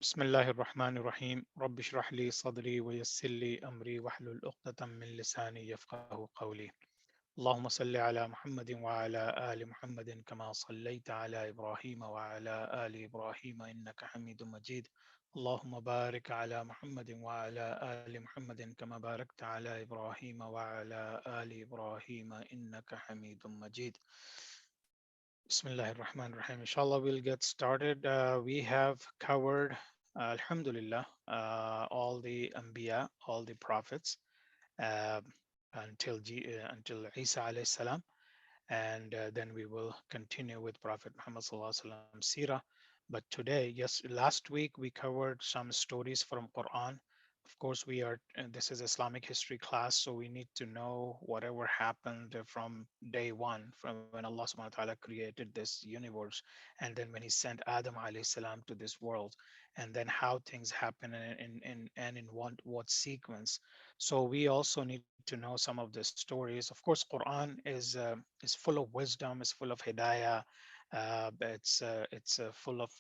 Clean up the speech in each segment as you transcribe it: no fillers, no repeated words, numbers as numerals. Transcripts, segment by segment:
بسم الله الرحمن الرحيم رب اشرح لي صدري ويسر لي أمري واحلل عقدة من لساني يفقه قولي اللهم صل على محمد وعلى آل محمد كما صليت على إبراهيم وعلى آل إبراهيم إنك حميد مجيد اللهم بارك على محمد وعلى آل محمد كما باركت على إبراهيم وعلى آل إبراهيم إنك حميد مجيد. Bismillah ar-Rahman ar-Rahim. Inshallah, we'll get started. We have covered, Alhamdulillah, all the Anbiya, all the prophets, uh, until Isa alayhi salam, and then we will continue with Prophet Muhammad sallallahu alaihi wasallam Sirah. But today, yes, last week we covered some stories from Quran. Of course, this is Islamic history class, so we need to know whatever happened from day one, from when Allah subhanahu wa ta'ala created this universe, and then when he sent Adam alayhi salam to this world, and then how things happen and in what sequence. So we also need to know some of the stories. Of course, Quran is full of wisdom, is full of hidayah. It's full of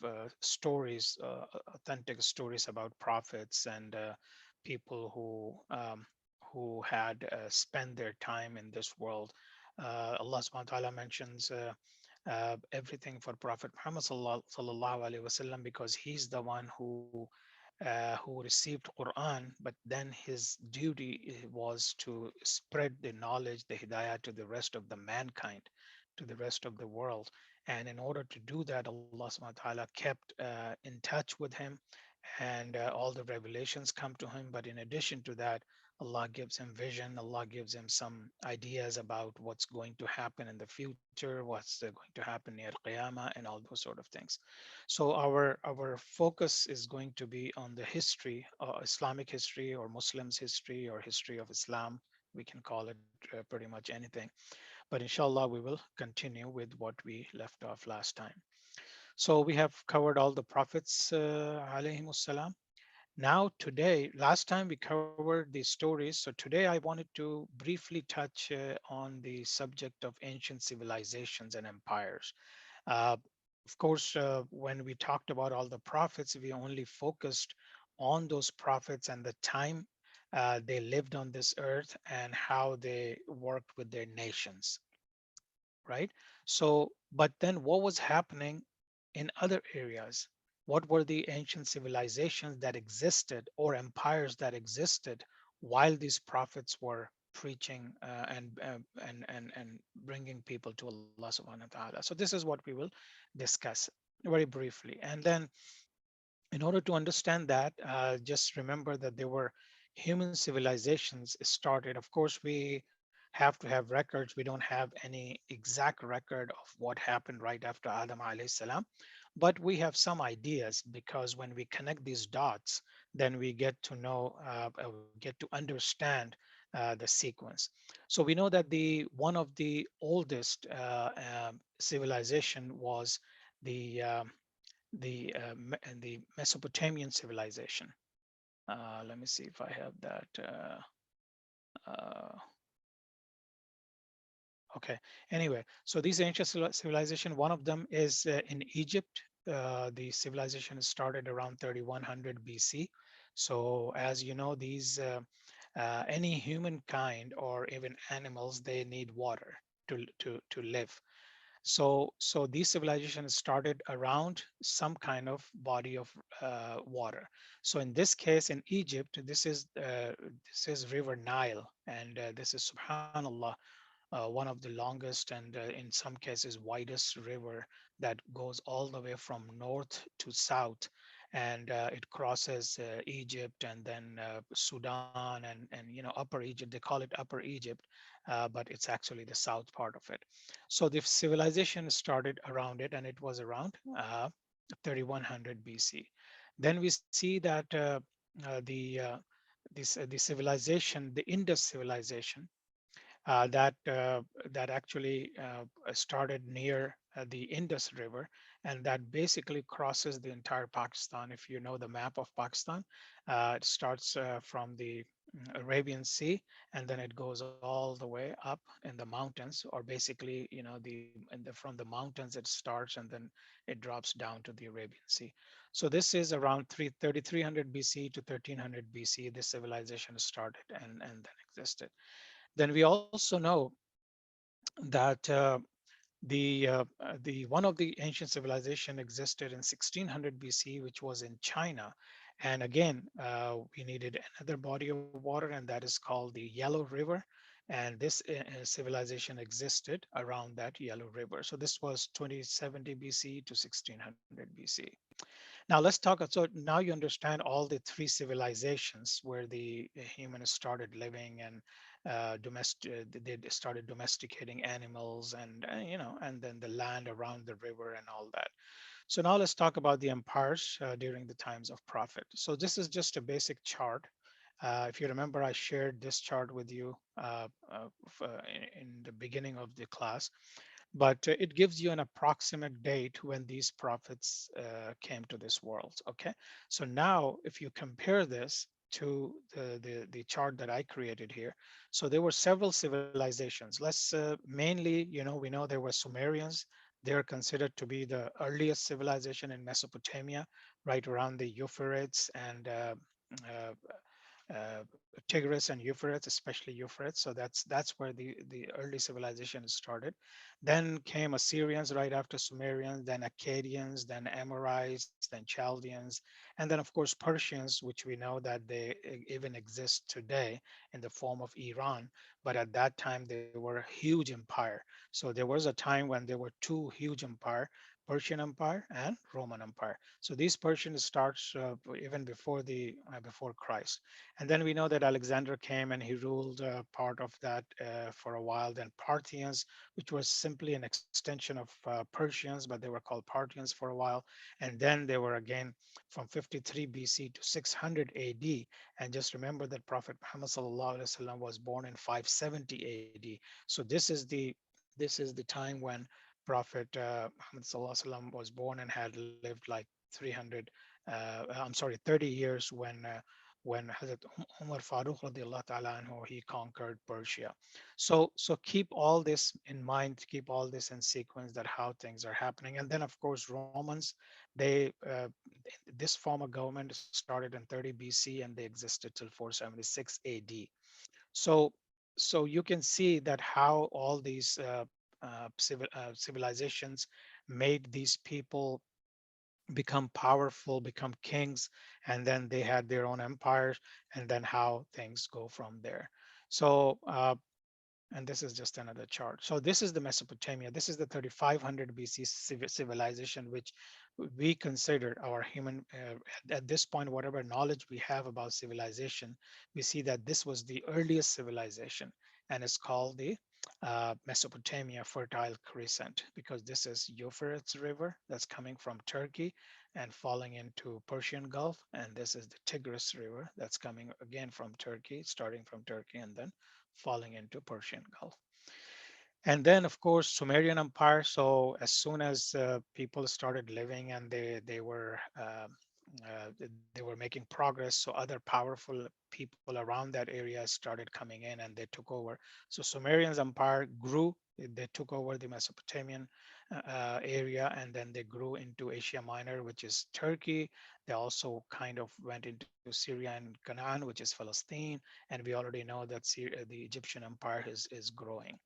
stories, authentic stories about prophets and people who had spent their time in this world. Allah subhanahu wa ta'ala mentions everything for Prophet Muhammad sallallahu alaihi wasallam because he's the one who received Quran, but then his duty was to spread the knowledge, the hidayah to the rest of the mankind, to the rest of the world. And in order to do that, Allah subhanahu wa ta'ala kept in touch with him and all the revelations come to him. But in addition to that, Allah gives him vision, Allah gives him some ideas about what's going to happen in the future, what's going to happen near Qiyamah, and all those sort of things. So our focus is going to be on the history, Islamic history or Muslims history or history of Islam. We can call it pretty much anything. But inshallah, we will continue with what we left off last time. So we have covered all the prophets, alayhimus salam. Now, today, last time we covered the stories. So today I wanted to briefly touch on the subject of ancient civilizations and empires. Uh, of course, when we talked about all the prophets, we only focused on those prophets and the time they lived on this earth and how they worked with their nations, right? So, but then what was happening in other areas? What were the ancient civilizations that existed or empires that existed while these prophets were preaching and bringing people to Allah subhanahu wa ta'ala? So this is what we will discuss very briefly. And then in order to understand that, just remember that there were human civilizations started. Of course, we have to have records. We don't have any exact record of what happened right after Adam alayhi salam, but we have some ideas because when we connect these dots, then we get to know, get to understand the sequence. So we know that the one of the oldest civilization was the the Mesopotamian civilization. Let me see if I have that. Uh, okay. Anyway, so these ancient civilization, one of them is in Egypt. The civilization started around 3100 BC. So as you know, these any humankind or even animals, they need water to live. So these civilizations started around some kind of body of water. So in this case, in Egypt, this is River Nile, and this is Subhanallah, one of the longest and in some cases widest river that goes all the way from north to south, and it crosses Egypt and then Sudan and Upper Egypt. They call it Upper Egypt, but it's actually the south part of it. So the civilization started around it, and it was around 3100 BC. Then we see that the civilization, the Indus civilization, that actually started near the Indus River, and that basically crosses the entire Pakistan. If you know the map of Pakistan, it starts from the Arabian Sea, and then it goes all the way up in the mountains, or basically, from the mountains it starts and then it drops down to the Arabian Sea. So this is around 3300 BC to 1300 BC. This civilization started and then existed. Then we also know that the one of the ancient civilization existed in 1600 BC, which was in China, and again we needed another body of water, and that is called the Yellow River, and this civilization existed around that Yellow River. So this was 2070 BC to 1600 BC. Now let's talk. So now you understand all the three civilizations where the humans started living and they started domesticating animals and and then the land around the river and all that. So now let's talk about the empires during the times of prophet. So this is just a basic chart. If you remember, I shared this chart with you in the beginning of the class, but it gives you an approximate date when these prophets came to this world. Okay, so now if you compare this to the chart that I created here, so there were several civilizations. Let's mainly, we know there were Sumerians. They're considered to be the earliest civilization in Mesopotamia, right around the Euphrates and uh, uh, Tigris and Euphrates, especially Euphrates. So that's where the early civilization started. Then came Assyrians right after Sumerians, then Akkadians, then Amorites, then Chaldeans, and then of course Persians, which we know that they even exist today in the form of Iran. But at that time they were a huge empire. So there was a time when there were two huge empire, Persian Empire and Roman Empire. So these Persians starts even before the before Christ. And then we know that Alexander came and he ruled part of that for a while. Then Parthians, which was simply an extension of Persians, but they were called Parthians for a while. And then they were again from 53 BC to 600 AD. And just remember that Prophet Muhammad sallallahu alaihi wasallam was born in 570 AD. So this is the time when Prophet Muhammad sallallahu alaihi wasallam was born and had lived like 300 I'm sorry, 30 years when Hazrat Umar Farooq radiallahu ta'ala anhu, he conquered Persia. So keep all this in mind, keep all this in sequence that how things are happening. And then of course Romans, they this form of government started in 30 BC and they existed till 476 AD. So so you can see that how all these civilizations made these people become powerful, become kings, and then they had their own empires, and then how things go from there. So and this is just another chart. So this is the Mesopotamia. This is the 3500 BC civilization, which we consider our human, at this point, whatever knowledge we have about civilization, we see that this was the earliest civilization, and it's called the Mesopotamia Fertile Crescent, because this is Euphrates River that's coming from Turkey and falling into Persian Gulf. And this is the Tigris River that's coming again from Turkey, starting from Turkey and then falling into Persian Gulf. And then of course Sumerian Empire. So as soon as people started living and they were making progress, so other powerful people around that area started coming in and they took over. So Sumerian's empire grew. They took over the Mesopotamian area, and then they grew into Asia Minor, which is Turkey. They also kind of went into Syria and Canaan, which is Palestine, and we already know that the Egyptian empire is growing.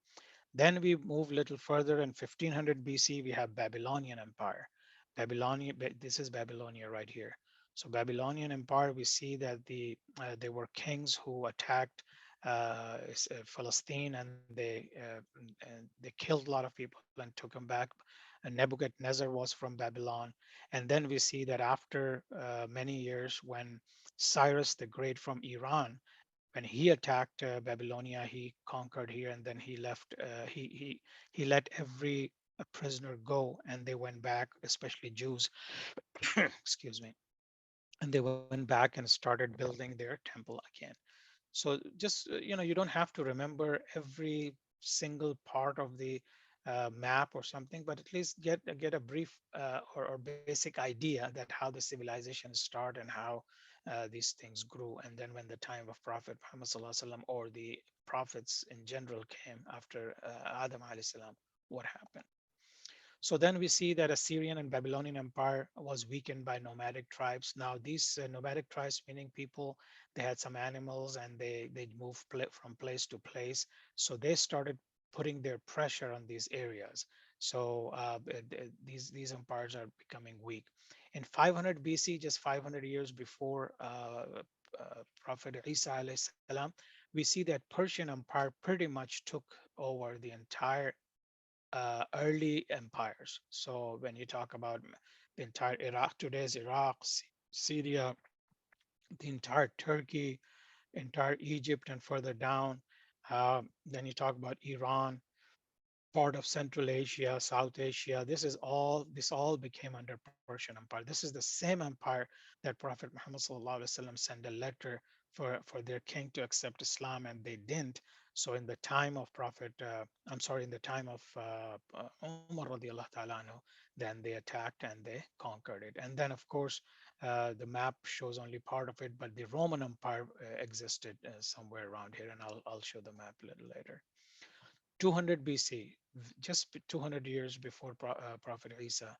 Then we move a little further in 1500 BC, we have Babylonian Empire. Babylonia, this is Babylonia right here. So Babylonian Empire, we see that they were kings who attacked Palestine, and they killed a lot of people and took them back. And Nebuchadnezzar was from Babylon. And then we see that after many years, when Cyrus the Great from Iran, when he attacked Babylonia, he conquered here, and then he left. He let every prisoner go, and they went back, especially Jews. Excuse me. And they went back and started building their temple again. So just you don't have to remember every single part of the map or something, but at least get a brief or basic idea that how the civilizations start and how these things grew. And then when the time of Prophet Muhammad Sallallahu Alaihi Wasallam, or the prophets in general, came after Adam alayhi salam, what happened? So then we see that Assyrian and Babylonian Empire was weakened by nomadic tribes. Now these nomadic tribes, meaning people, they had some animals and they moved from place to place. So they started putting their pressure on these areas. So these empires are becoming weak. In 500 BC, just 500 years before Prophet Isa alayhi salam, we see that Persian Empire pretty much took over the entire early empires. So when you talk about the entire Iraq, today's Iraq, Syria, the entire Turkey, entire Egypt, and further down, then you talk about Iran, part of Central Asia, South Asia. This all became under Persian Empire. This is the same empire that Prophet Muhammad SAW sent a letter for their king to accept Islam, and they didn't. So in the time of I'm sorry, in the time of Umar radiallahu ta'ala anhu, then they attacked and they conquered it. And then of course, the map shows only part of it, but the Roman Empire existed somewhere around here, and I'll show the map a little later. 200 BC, just 200 years before Prophet Isa.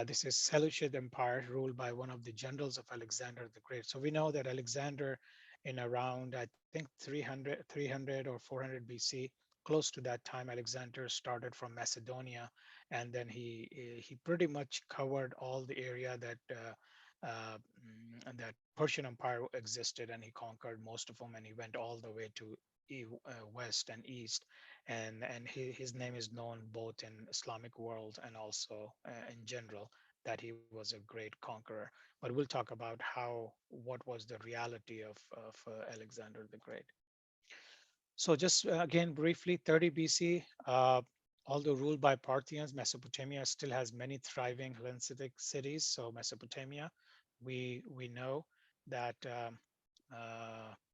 This is Seleucid Empire ruled by one of the generals of Alexander the Great. So we know that Alexander, in around, I think 300 or 400 BC, close to that time, Alexander started from Macedonia, and then he pretty much covered all the area that Persian Empire existed, and he conquered most of them, and he went all the way to west and east, and his name is known both in Islamic world and also in general, that he was a great conqueror. But we'll talk about what was the reality of Alexander the Great. So just again briefly, 30 BC, although ruled by Parthians, Mesopotamia still has many thriving Hellenistic cities. So Mesopotamia, we know that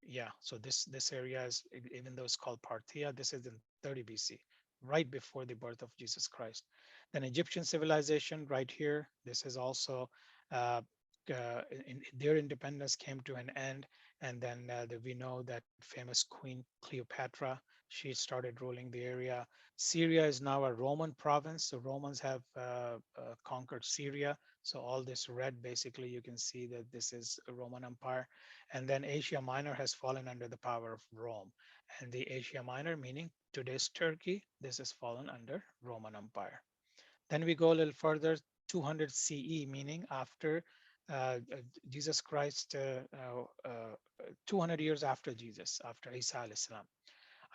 yeah. So this area is, even though it's called Parthia, this is in 30 BC, right before the birth of Jesus Christ. Then Egyptian civilization right here. This is also uh, their independence came to an end, and then we know that famous Queen Cleopatra, she started ruling the area. Syria is now a Roman province. The Romans have conquered Syria. So all this red, basically, you can see that this is a Roman Empire. And then Asia Minor has fallen under the power of Rome. And the Asia Minor, meaning today's Turkey, this has fallen under Roman Empire. Then we go a little further, 200 CE, meaning after Jesus Christ, 200 years after Jesus, after Isa alayhi salam.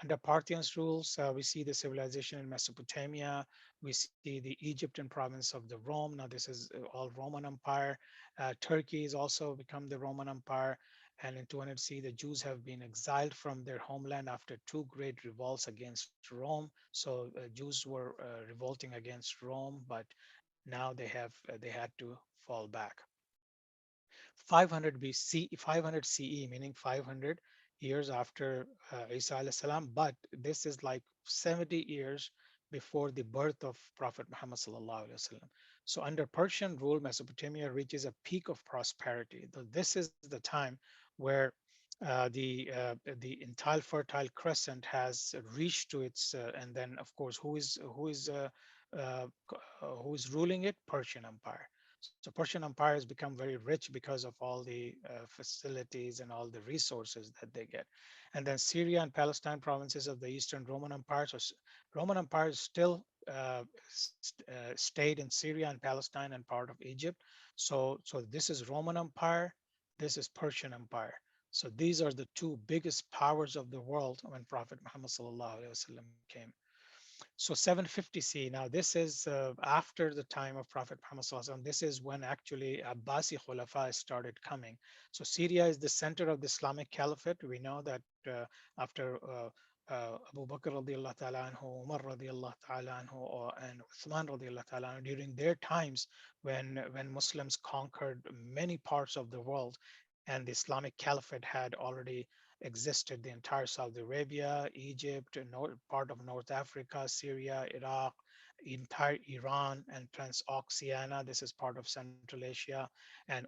Under Parthians rules, we see the civilization in Mesopotamia. We see the Egyptian province of the Rome. Now this is all Roman Empire. Turkey has also become the Roman Empire. And in 200 CE, the Jews have been exiled from their homeland after two great revolts against Rome. So Jews were revolting against Rome, but now they had to fall back. 500 BC, 500 CE, meaning 500 years after Isa alayhi salam, but this is like 70 years before the birth of Prophet Muhammad sallallahu alaihi wasallam. So under Persian rule, Mesopotamia reaches a peak of prosperity. This is the time where the entire Fertile Crescent has reached to its, and then of course who is ruling it? Persian Empire. So Persian Empire has become very rich because of all the facilities and all the resources that they get. And then Syria and Palestine, provinces of the Eastern Roman Empire. So Roman Empire still stayed in Syria and Palestine and part of Egypt. So this is Roman Empire. This is Persian Empire. So these are the two biggest powers of the world when Prophet Muhammad sallallahu alaihi wasallam came. So 750 C. Now this is after the time of Prophet Muhammad Sallallahu Alaihi Wasallam. This is when actually Abbasi Khulafa started coming. So Syria is the center of the Islamic Caliphate. We know that after Abu Bakr radiallahu ta'ala anhu, Umar radiallahu ta'ala anhu, and Uthman radiallahu ta'ala anhu, during their times when Muslims conquered many parts of the world, and the Islamic Caliphate had already existed, the entire Saudi Arabia, Egypt, part of North Africa, Syria, Iraq, entire Iran and Transoxiana. This is part of Central Asia, and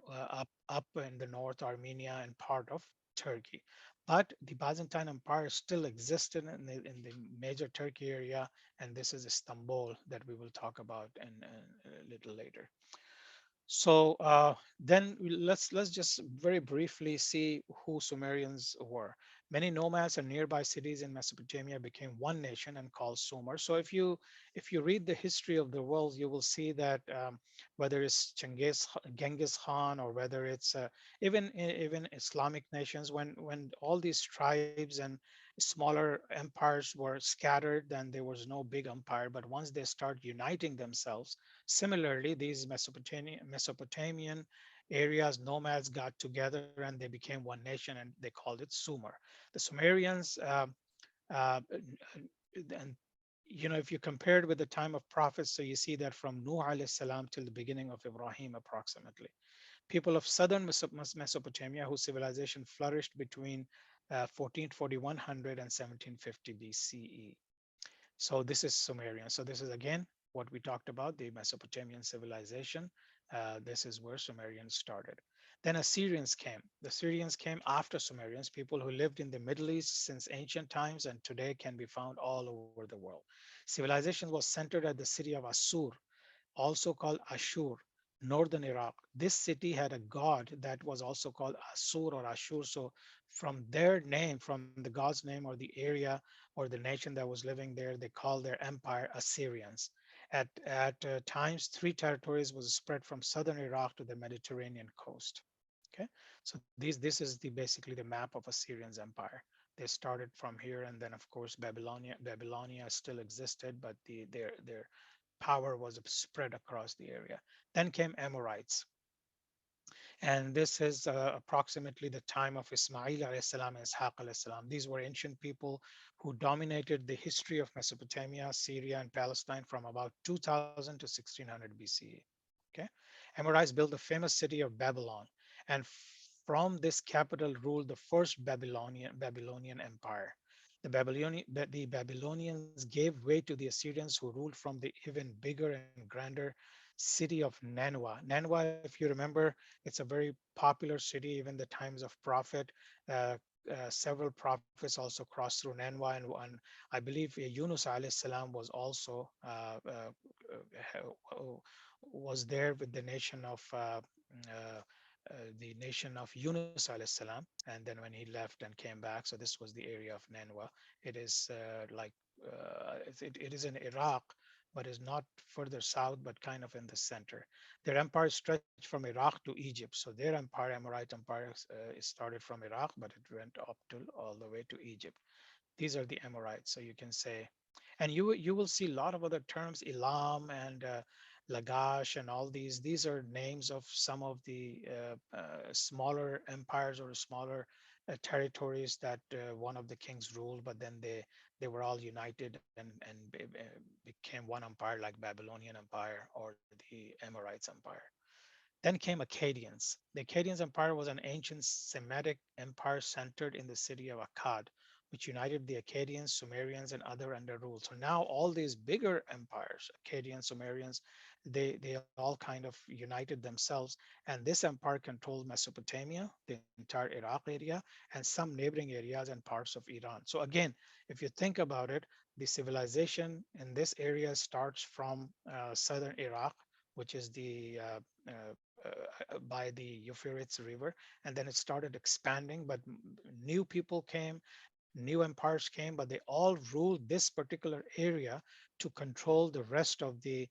up in the north, Armenia, and part of Turkey. But the Byzantine Empire still existed in the major Turkey area, and this is Istanbul that we will talk about in a little later. So then let's just very briefly see who Sumerians were. Many nomads and nearby cities in Mesopotamia became one nation and called Sumer. So if you read the history of the world, you will see that whether it's Genghis Khan, or whether it's even Islamic nations, when all these tribes and smaller empires were scattered, then there was no big empire. But once they start uniting themselves, similarly, these Mesopotamian areas, nomads got together and they became one nation, and they called it Sumer. The Sumerians, and if you compare it with the time of prophets, so you see that from Nuh alayhi salam till the beginning of Ibrahim, approximately. People of southern Mesopotamia, whose civilization flourished between 1440 and 1750 BCE. So this is Sumerian. So this is again what we talked about, the Mesopotamian civilization. This is where Sumerians started. Then Assyrians came. The Assyrians came after Sumerians, people who lived in the Middle East since ancient times and today can be found all over the world. Civilization was centered at the city of Assur, also called Ashur, northern Iraq. This city had a god that was also called Assur or Ashur. So, from their name, from the god's name or the area or the nation that was living there, they called their empire Assyrians. At times, three territories was spread from southern Iraq to the Mediterranean coast. Okay, so this is the basically the map of Assyrian's empire. They started from here, and then of course Babylonia still existed, but their power was spread across the area. Then came Amorites, and this is approximately the time of Ismail alayhi salam and Ishaq alayhi salam. These were ancient people who dominated the history of Mesopotamia, Syria, and Palestine from about 2000 to 1600 BCE. Okay, Amorites built the famous city of Babylon, and from this capital ruled the first Babylonian Empire. The Babylonians gave way to the Assyrians, who ruled from the even bigger and grander city of Nineveh. Nineveh, if you remember, it's a very popular city, even the times of prophet. Uh, Several prophets also crossed through Nineveh, and I believe Yunus alayhi salam was also was there with the nation of Yunus alayhi salam, and then when he left and came back, so this was the area of Nineveh. It is it is in Iraq, but is not further south, but kind of in the center. Their empire stretched from Iraq to Egypt. So their empire, Amorite empire, started from Iraq, but it went up to all the way to Egypt. These are the Amorites. So you can say, and you will see a lot of other terms, Elam and Lagash, and all these. These are names of some of the smaller empires or smaller territories that one of the kings ruled, but then they were all united and became one empire, like Babylonian Empire or the Amorites Empire. Then came Akkadians. The Akkadians Empire was an ancient Semitic empire centered in the city of Akkad, which united the Akkadians, Sumerians, and other under rule. So now all these bigger empires, Akkadians, Sumerians, they all kind of united themselves, and this empire controlled Mesopotamia, the entire Iraq area, and some neighboring areas and parts of Iran. So again, if you think about it, the civilization in this area starts from southern Iraq, which is the by the Euphrates River, and then it started expanding. But new people came, new empires came, but they all ruled this particular area to control the rest of the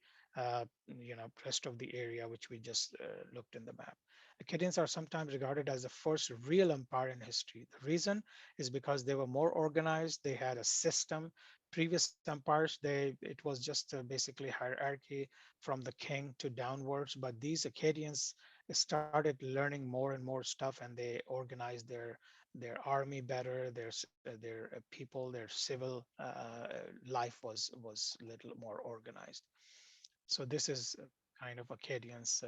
rest of the area, which we just looked in the map. Akkadians are sometimes regarded as the first real empire in history. The reason is because they were more organized. They had a system. Previous empires, it was just basically hierarchy from the king to downwards. But these Akkadians started learning more and more stuff, and they organized their army better, their people, their civil life was a little more organized. So this is kind of Akkadians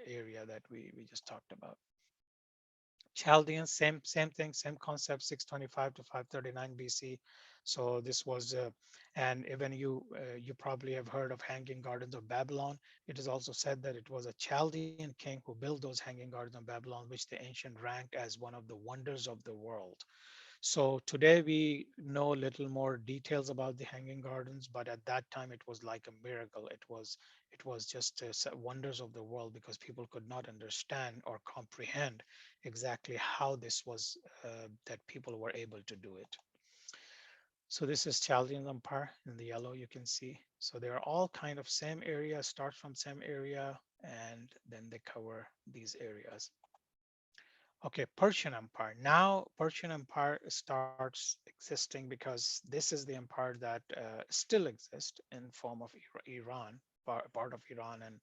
area that we just talked about. Chaldeans, same thing, same concept, 625 to 539 BC. So this was, and even you probably have heard of Hanging Gardens of Babylon. It is also said that it was a Chaldean king who built those Hanging Gardens of Babylon, which the ancient ranked as one of the wonders of the world. So today we know a little more details about the Hanging Gardens, but at that time it was like a miracle. It was just wonders of the world because people could not understand or comprehend exactly how this was that people were able to do it. So this is Chaldean Empire in the yellow you can see. So they are all kind of same area, start from same area, and then they cover these areas. Okay, Persian Empire. Now, Persian Empire starts existing because this is the empire that still exists in form of Iran, part of Iran, and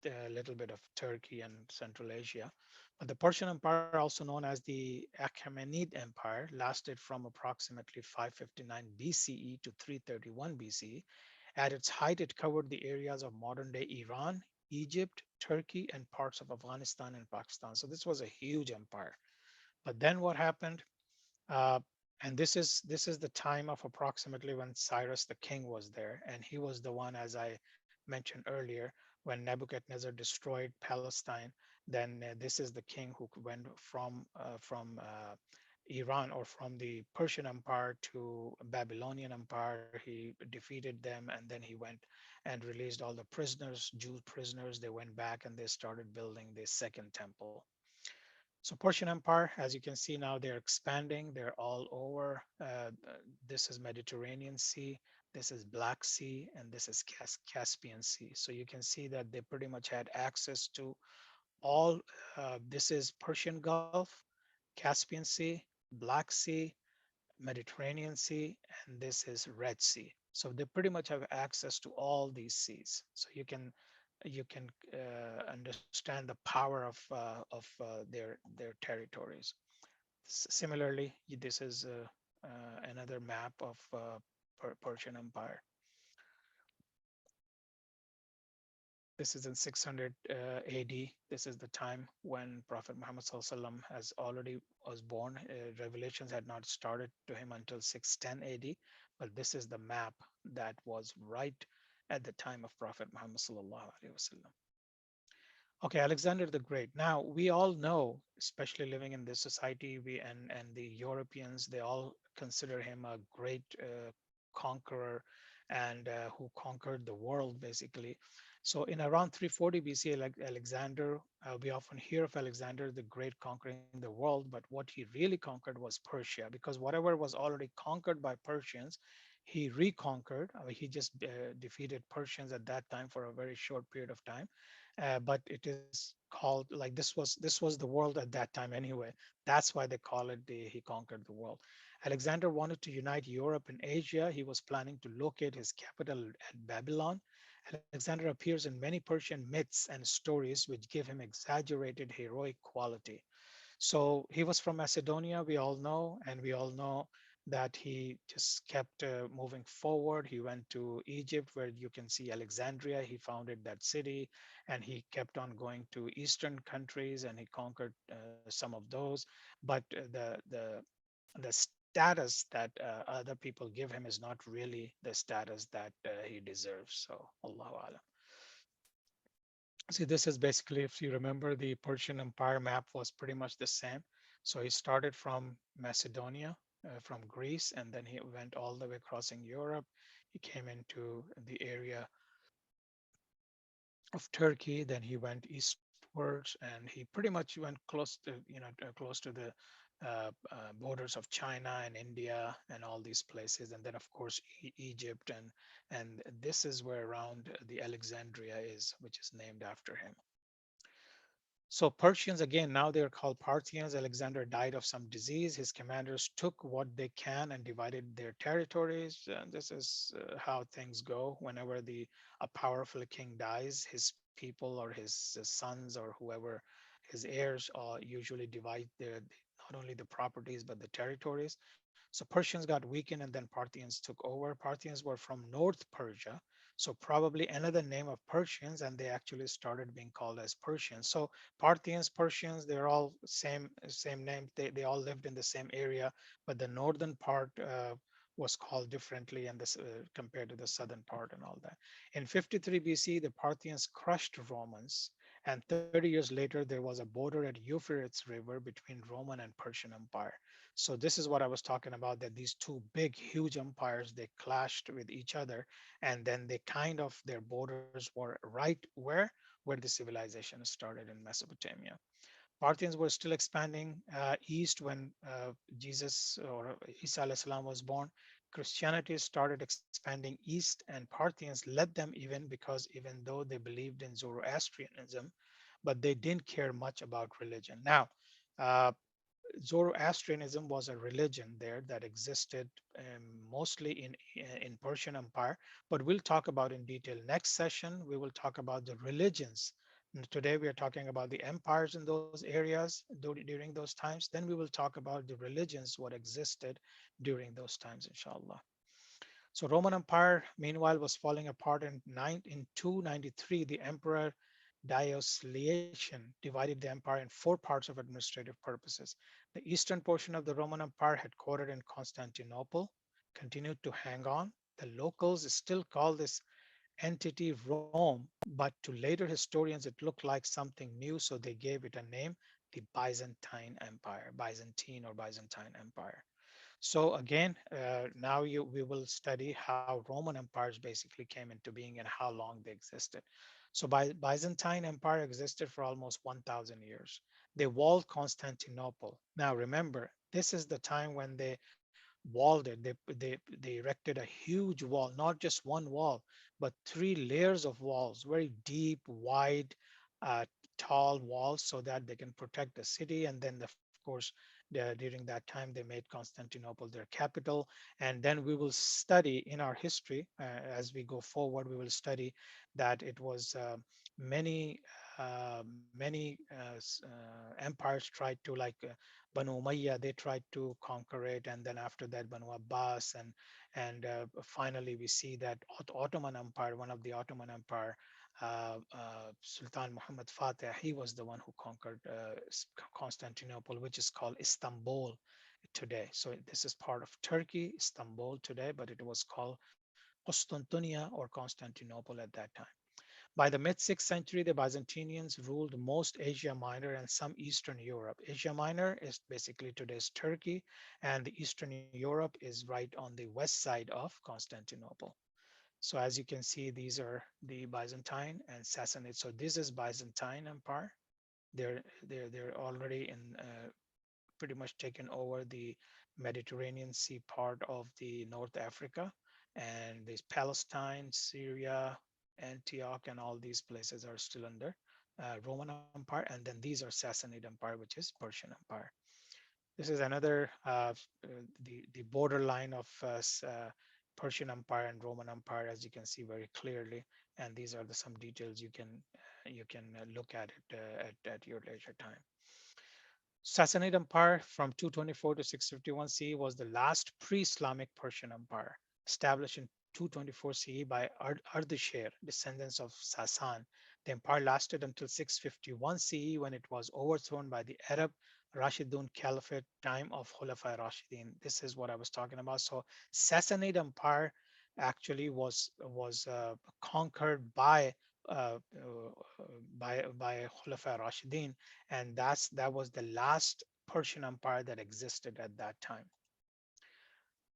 a little bit of Turkey and Central Asia. But the Persian Empire, also known as the Achaemenid Empire, lasted from approximately 559 BCE to 331 BCE. At its height, it covered the areas of modern day Iran, Egypt, Turkey, and parts of Afghanistan and Pakistan. So this was a huge empire. But then what happened? Uh, and this is the time of approximately when Cyrus the king was there, and he was the one, as I mentioned earlier, when Nebuchadnezzar destroyed Palestine. Then this is the king who went from Iran or from the Persian Empire to Babylonian Empire. He defeated them, and then he went and released all the prisoners, Jew prisoners. They went back and they started building the second temple. So Persian Empire, as you can see now, they're expanding. They're all over. This is Mediterranean Sea. This is Black Sea, and this is Caspian Sea. So you can see that they pretty much had access to all. This is Persian Gulf, Caspian Sea, Black Sea, Mediterranean Sea, and this is Red Sea. So they pretty much have access to all these seas. So you can understand the power of their territories. Similarly, this is another map of Persian Empire. This is in 600 AD. This is the time when Prophet Muhammad SAW has already was born. Revelations had not started to him until 610 AD, but this is the map that was right at the time of Prophet Muhammad SAW. Okay, Alexander the Great. Now we all know, especially living in this society, we and the Europeans, they all consider him a great conqueror and who conquered the world basically. So in around 340 BC, Alexander, we often hear of Alexander the Great conquering the world, but what he really conquered was Persia, because whatever was already conquered by Persians, he reconquered. He just defeated Persians at that time for a very short period of time, but it is called like this was the world at that time anyway. That's why they call it he conquered the world. Alexander wanted to unite Europe and Asia. He was planning to locate his capital at Babylon. Alexander appears in many Persian myths and stories which give him exaggerated heroic quality. So he was from Macedonia, we all know, and we all know that he just kept moving forward. He went to Egypt, where you can see Alexandria. He founded that city, and he kept on going to Eastern countries, and he conquered some of those. But the status that other people give him is not really the status that he deserves. So, Allahu Alam. See, this is basically, if you remember, the Persian Empire map was pretty much the same. So he started from Macedonia, from Greece, and then he went all the way crossing Europe. He came into the area of Turkey, then he went eastwards, and he pretty much went close to, close to the borders of China and India and all these places, and then of course Egypt, and this is where around the Alexandria is, which is named after him. So Persians, again, now they're called Parthians. Alexander died of some disease. His commanders took what they can and divided their territories. And this is how things go. Whenever a powerful king dies, his people or his sons or whoever, his heirs, usually divide not only the properties but the territories. So Persians got weakened and then Parthians took over. Parthians were from North Persia. So probably another name of Persians, and they actually started being called as Persians. So Parthians, Persians, they're all same name. They all lived in the same area, but the northern part was called differently, and this compared to the southern part and all that. In 53 BC, the Parthians crushed Romans, and 30 years later, there was a border at Euphrates River between Roman and Persian Empire. So this is what I was talking about, that these two big, huge empires, they clashed with each other, and then they kind of, their borders were right where the civilization started in Mesopotamia. Parthians were still expanding east when Jesus or Isa alayhi salam was born. Christianity started expanding east, and Parthians led them even because even though they believed in Zoroastrianism, but they didn't care much about religion. Now, uh, Zoroastrianism was a religion there that existed mostly in Persian Empire, but we'll talk about in detail. Next session, we will talk about the religions. Today, we are talking about the empires in those areas during those times. Then we will talk about the religions, what existed during those times, inshallah. So Roman Empire, meanwhile, was falling apart in 293. The Emperor Diocletian divided the empire in four parts of administrative purposes. The eastern portion of the Roman Empire, headquartered in Constantinople, continued to hang on. The locals still call this entity Rome, but to later historians it looked like something new, so they gave it a name, the Byzantine Empire, Byzantine or Byzantine Empire. So again, now we will study how Roman empires basically came into being and how long they existed. So Byzantine Empire existed for almost 1,000 years. They walled Constantinople. Now remember, this is the time when they walled it. They erected a huge wall, not just one wall, but three layers of walls, very deep, wide, uh, tall walls, so that they can protect the city. And then, of course, during that time, they made Constantinople their capital. And then we will study in our history as we go forward. We will study that it was many. Many empires tried to, like Banu Umayyah, they tried to conquer it, and then after that Banu Abbas, and finally we see that Ottoman Empire, one of the Ottoman Empire, Sultan Muhammad Fateh, he was the one who conquered Constantinople, which is called Istanbul today. So this is part of Turkey, Istanbul today, but it was called Constantinia or Constantinople at that time. By the mid 6th century, the Byzantines ruled most Asia Minor and some Eastern Europe. Asia Minor is basically today's Turkey, and the Eastern Europe is right on the west side of Constantinople. So as you can see, these are the Byzantine and Sassanid. So this is Byzantine Empire. They're already in pretty much taken over the Mediterranean Sea part of the North Africa, and there's Palestine, Syria, Antioch, and all these places are still under Roman Empire, and then these are Sassanid Empire, which is Persian Empire. This is another the borderline of Persian Empire and Roman Empire, as you can see very clearly. And these are some details you can look at it at your leisure time. Sassanid Empire from 224 to 651 CE was the last pre-Islamic Persian Empire, established in 224 CE by Ardashir, descendants of Sasan. The empire lasted until 651 CE, when it was overthrown by the Arab Rashidun Caliphate time of Khulafa Rashidin. This is what I was talking about. So Sassanid Empire actually was conquered uh, by Khulafa Rashidin, and that was the last Persian Empire that existed at that time.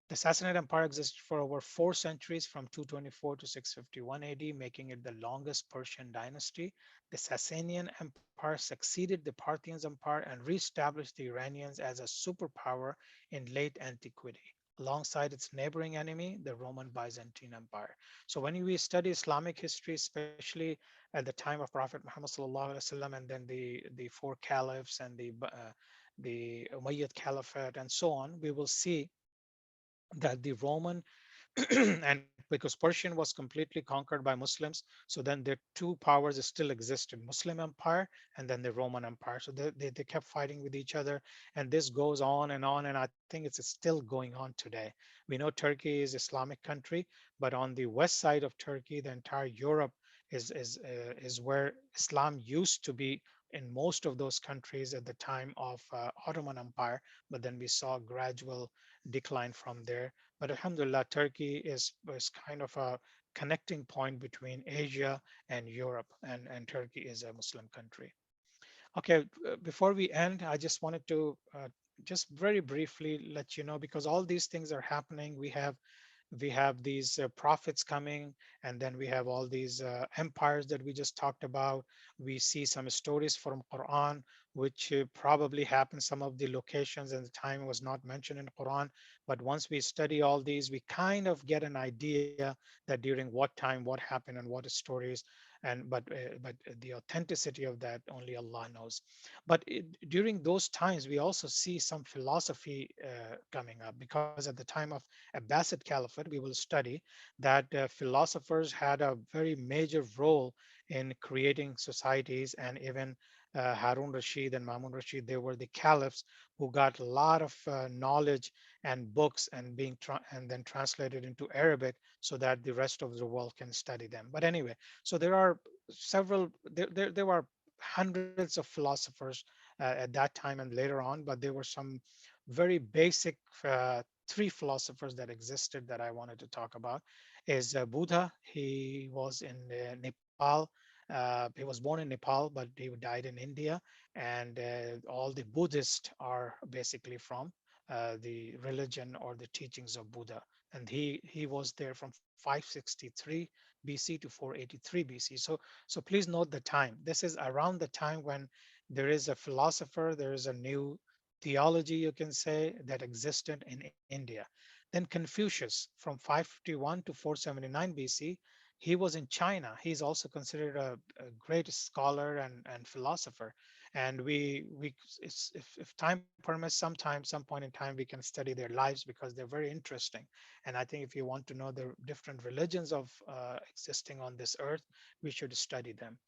The Sassanid Empire existed for over 4 centuries, from 224 to 651 AD, making it the longest Persian dynasty. The Sasanian Empire succeeded the Parthian Empire and reestablished the Iranians as a superpower in late antiquity, alongside its neighboring enemy, the Roman Byzantine Empire. So when we study Islamic history, especially at the time of Prophet Muhammad sallallahu and then the four caliphs and the Umayyad Caliphate and so on, we will see that the Roman And because Persian was completely conquered by Muslims, so then the two powers still existed: Muslim Empire and then the Roman Empire. So they kept fighting with each other, and this goes on and on. And I think it's still going on today. We know Turkey is Islamic country, but on the west side of Turkey, the entire Europe is where Islam used to be in most of those countries at the time of Ottoman Empire. But then we saw gradual decline from there. But Alhamdulillah, Turkey is kind of a connecting point between Asia and Europe, and Turkey is a Muslim country. Okay, before we end, I just wanted to just very briefly let you know, because all these things are happening. We have these prophets coming, and then we have all these empires that we just talked about. We see some stories from Quran which probably happened. Some of the locations and the time was not mentioned in Quran, but once we study all these, we kind of get an idea that during what time what happened and what stories. And but the authenticity of that only Allah knows. But during those times we also see some philosophy coming up, because at the time of Abbasid Caliphate, we will study that philosophers had a very major role in creating societies. And even Harun Rashid and Mamun Rashid, they were the caliphs who got a lot of knowledge and books and and then translated into Arabic so that the rest of the world can study them. But anyway, so there are there were hundreds of philosophers at that time and later on, but there were some very basic three philosophers that existed that I wanted to talk about. Is Buddha. He was in Nepal. He was born in Nepal, but he died in India. And all the Buddhists are basically from the religion or the teachings of Buddha. And he was there from 563 BC to 483 BC. So please note the time. This is around the time when there is a philosopher, there is a new theology, you can say, that existed in India. Then Confucius from 551 to 479 BC, he was in China. He's also considered a great scholar and philosopher. And if time permits, sometime, some point in time, we can study their lives because they're very interesting. And I think if you want to know the different religions of existing on this earth, we should study them.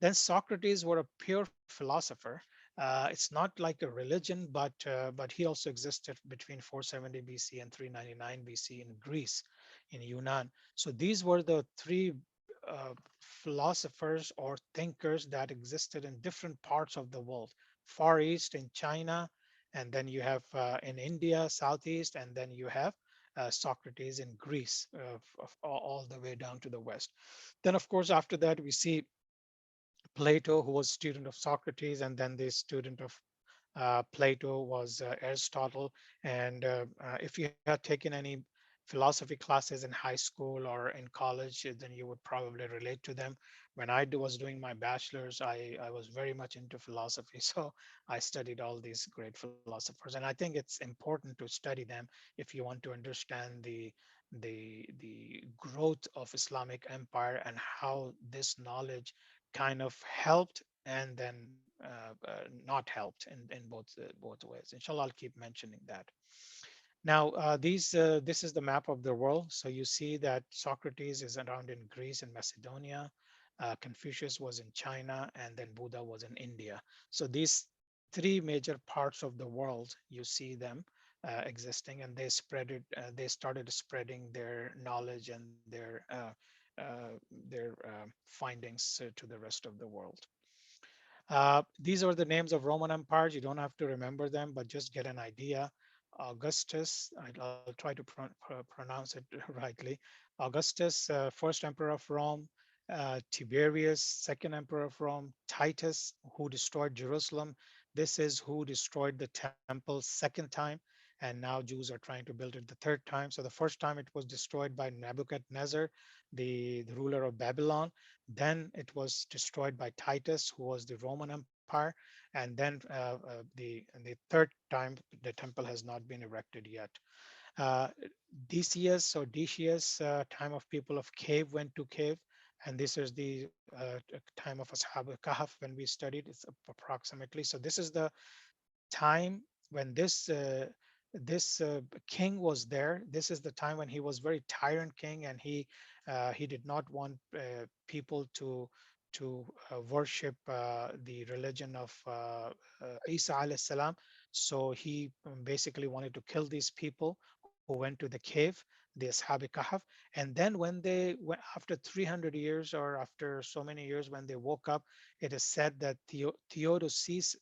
Then Socrates were a pure philosopher. It's not like a religion, but he also existed between 470 BC and 399 BC in Greece, in Yunnan. So these were the three philosophers or thinkers that existed in different parts of the world: Far East in China, and then you have in India, Southeast, and then you have Socrates in Greece, all the way down to the west. Then, of course, after that, we see Plato, who was student of Socrates, and then the student of Plato was Aristotle. And if you had taken any philosophy classes in high school or in college, then you would probably relate to them. When was doing my bachelor's, I was very much into philosophy. So I studied all these great philosophers. And I think it's important to study them if you want to understand the growth of Islamic empire and how this knowledge kind of helped and then not helped in both ways. Inshallah, I'll keep mentioning that. Now, this is the map of the world. So you see that Socrates is around in Greece and Macedonia, Confucius was in China, and then Buddha was in India. So these three major parts of the world, you see them existing, and they spread it. They started spreading their knowledge and their findings to the rest of the world. These are the names of Roman empires. You don't have to remember them, but just get an idea. Augustus, I'll try to pronounce it rightly. Augustus, first emperor of Rome. Tiberius, second emperor of Rome. Titus, who destroyed Jerusalem. This is who destroyed the temple second time. And now Jews are trying to build it the third time. So the first time it was destroyed by Nebuchadnezzar, the ruler of Babylon. Then it was destroyed by Titus, who was the Roman Empire. And then the third time, the temple has not been erected yet. Uh, Decius, time of people of cave went to cave. And this is the time of Ashab al-Kahf when we studied. It's approximately. So this is the time when this this king was there. This is the time when he was very tyrant king, and he did not want people to worship the religion of Isa alayhi salam. So he basically wanted to kill these people who went to the cave, the Ashab Kahf. And then when they went, after 300 years or after so many years, when they woke up, it is said that Theodosius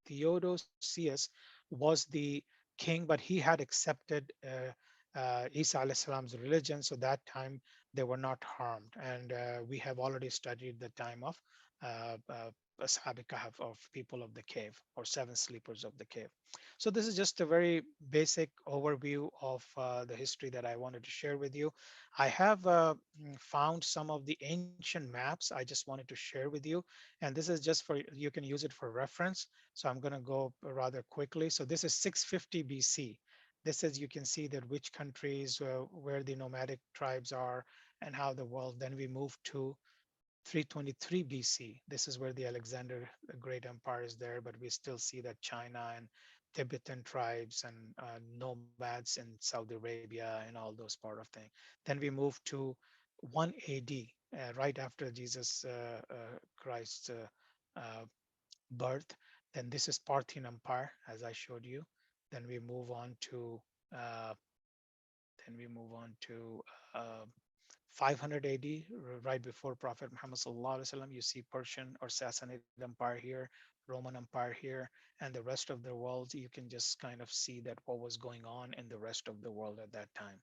Theodosius was the king, but he had accepted Isa alayhi salam's religion. So that time they were not harmed. And we have already studied the time of Ashab Kahf, of people of the cave, or seven sleepers of the cave. So this is just a very basic overview of the history that I wanted to share with you. I have found some of the ancient maps. I just wanted to share with you, and this is just for, you can use it for reference. So I'm going to go rather quickly. So this is 650 BC. This is, you can see that which countries, where the nomadic tribes are, and how the world. Then we move to 323 BC. This is where the Alexander the Great Empire is there, but we still see that China and Tibetan tribes and nomads in Saudi Arabia and all those part of things. Then we move to 1 AD, right after Jesus Christ's birth. Then this is Parthian Empire, as I showed you. Then we move on to uh, then we move on to uh, 500 AD, right before Prophet Muhammad sallallahu alaihi wasallam. You see Persian or Sassanid Empire here, Roman Empire here, and the rest of the world. You can just kind of see that what was going on in the rest of the world at that time.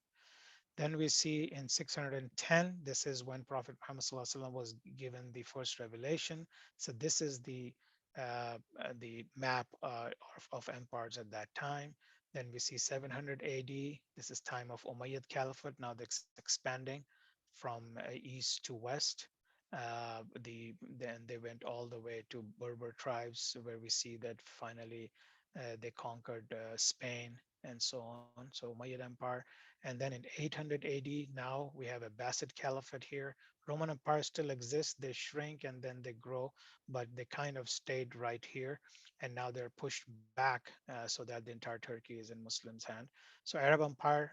Then we see in 610, this is when Prophet Muhammad SAW was given the first revelation. So this is the map of empires at that time. Then we see 700 AD. This is time of Umayyad Caliphate. Now it's expanding from east to west. Then they went all the way to Berber tribes, where we see that finally they conquered Spain and so on. So Umayyad Empire. And then in 800 AD, now we have Abbasid Caliphate here. Roman Empire still exists. They shrink and then they grow, but they kind of stayed right here. And now they're pushed back so that the entire Turkey is in Muslims' hand. So Arab Empire,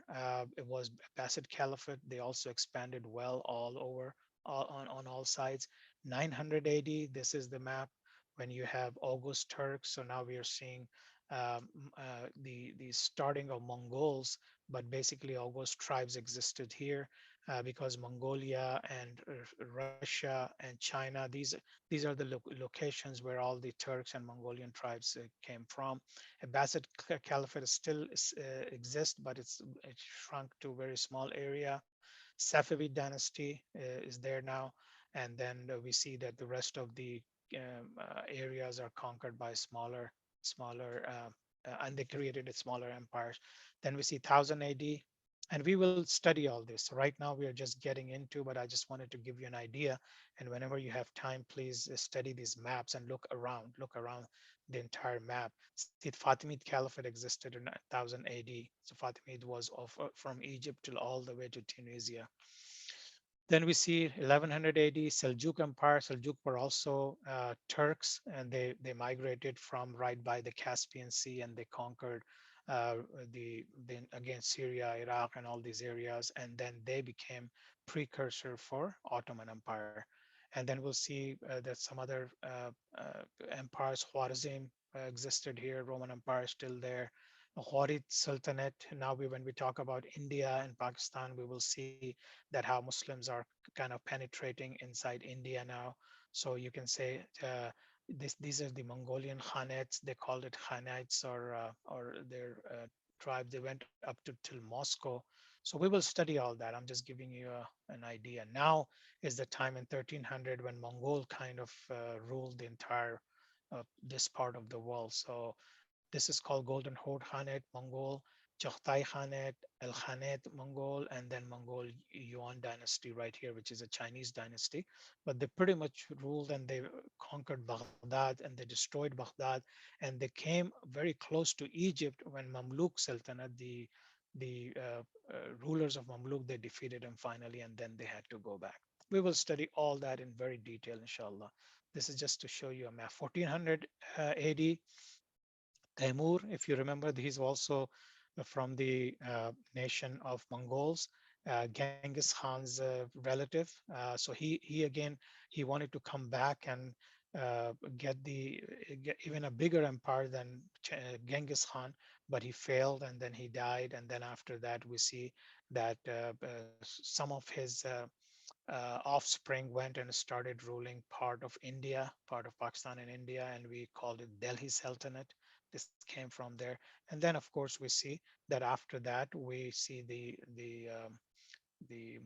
it was Abbasid Caliphate. They also expanded well all over, on all sides. 900 AD, this is the map when you have August Turks. So now we are seeing the starting of Mongols, but basically August tribes existed here because Mongolia and Russia and China, these are the locations where all the Turks and Mongolian tribes came from. Abbasid Caliphate still exists, but it shrunk to a very small area. Safavid dynasty is there now, and then we see that the rest of the areas are conquered by smaller, and they created smaller empires. Then we see 1000 AD, and we will study all this. Right now, we are just getting into, but I just wanted to give you an idea. And whenever you have time, please study these maps and look around the entire map. See, Fatimid Caliphate existed in 1000 AD. So Fatimid was from Egypt till all the way to Tunisia. Then we see 1100 AD, Seljuk Empire. Seljuk were also Turks, and they migrated from right by the Caspian Sea, and they conquered uh, again Syria, Iraq, and all these areas, and then they became precursor for Ottoman Empire. And then we'll see that some other empires, Khwarizm existed here, Roman Empire is still there. Ghurid Sultanate. Now, when we talk about India and Pakistan, we will see that how Muslims are kind of penetrating inside India now. So you can say these are the Mongolian Khanates. They called it Khanates, or their tribe. They went up to till Moscow. So we will study all that. I'm just giving you an idea. Now is the time in 1300 when Mongol kind of ruled the entire this part of the world. So this is called Golden Horde Khanate, Mongol, Chagatai Khanate, El Khanate, Mongol, and then Mongol Yuan dynasty right here, which is a Chinese dynasty. But they pretty much ruled, and they conquered Baghdad, and they destroyed Baghdad, and they came very close to Egypt when Mamluk Sultanate, the rulers of Mamluk, they defeated them finally, and then they had to go back. We will study all that in very detail, inshallah. This is just to show you a map. 1400 AD, Taimur, if you remember, he's also from the nation of Mongols, Genghis Khan's relative. So he again he wanted to come back and get even a bigger empire than Genghis Khan, but he failed and then he died. And then after that, we see that some of his offspring went and started ruling part of India, part of Pakistan and India, and we called it Delhi Sultanate. This came from there, and then of course we see that after that we see the